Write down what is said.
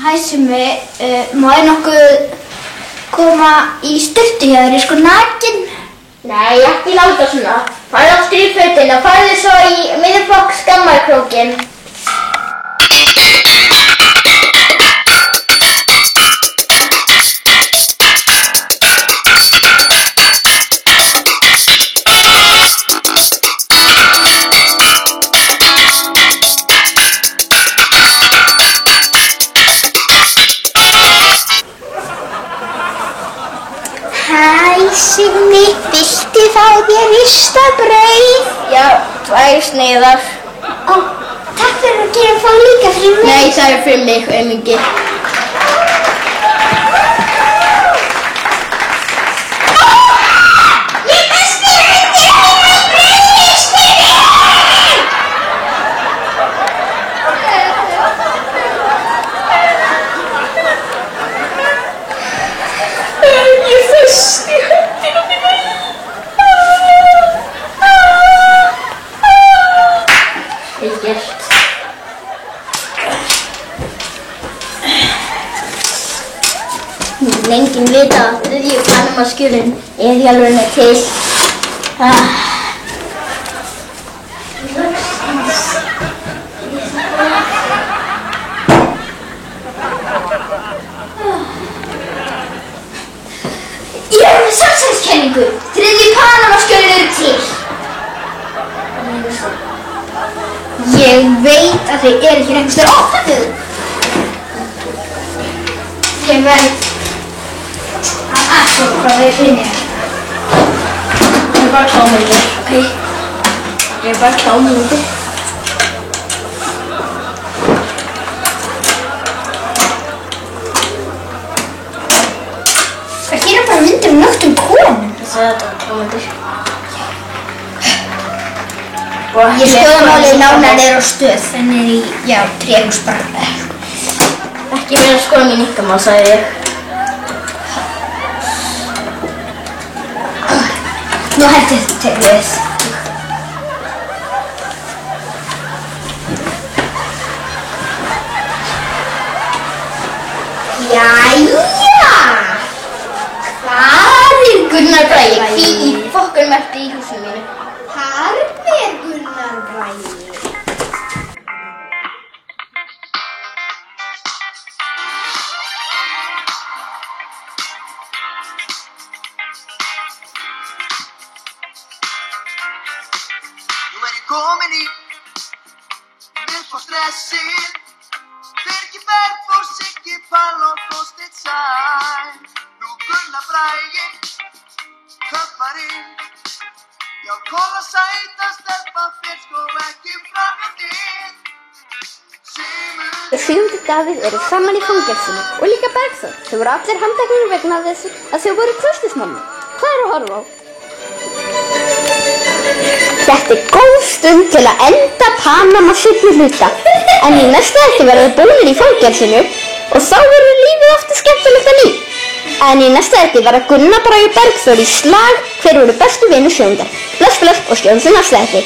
Hæ Summi, má ég nokkuð koma í sturtu hjá þér, ég sko nakin? Nei, ekki láta svona. Farðu aftur í fötin og farðu svo í miðjuflokk skammarkrókinn. Hæ Summi, viltu fá þér ristabrauð? Já, 2 sneiðar. Ó, takk fyrir að gera fá líka fyrir mig. Nei, það er fyrir mig, aumingi. Ég besti hundur mín í brauðlistinni! Ég festi höndina mína í. Vel gert. Enginn vita að 3. Panamaskjölin er í alvörunni til. Ég er með samsæriskenningu. 3. Panamaskjölin eru til. Ég veit að þeir eru ekki einhvers staðar. Opnaðu! Ég verð að aðstoða hvað þeir inni. Ég er bara klámyndir. Ok. Ég er bara klámyndir. Það gera bara myndir nögtum konum. Þetta var klámyndir. Ég skoða málið nánar niður á stöð, en er í, já, tréhúsbarða. Ekki vera að skoða mín ykkamál, sagði ég. Nú hætti þetta við. Jæja! Hvar er Gunnar Bragi, hví í fokkunum ertu í húsinu mínu? Hvar er Gunnar Bragi? Nú er ég komin í upp á stressið. Birgir Berg og Siggi Pall og Þorsteinn Sæm. Nú Gunnar Bragi köpparinn. Já, kolla sæta stelpa fer sko ekki fram á þitt. Sigmundur Davíð eru saman í fangelsinu og líka Bergþór sem voru allir handteknir vegna þess að þau voru klausturmanna. Hvað er að horfa á? Þetta er góð stund til að enda Panama seinni hluta, en í næsta þætti verða þau búnir í fangelsinu og þá verður lífið aftur skemmtilegt að ný. En í næsta þætti verða Gunnar Bragi og Bergþór í slag hver voru bestu vinir Sjóndar. Bless og sjáumst í næsta þætti.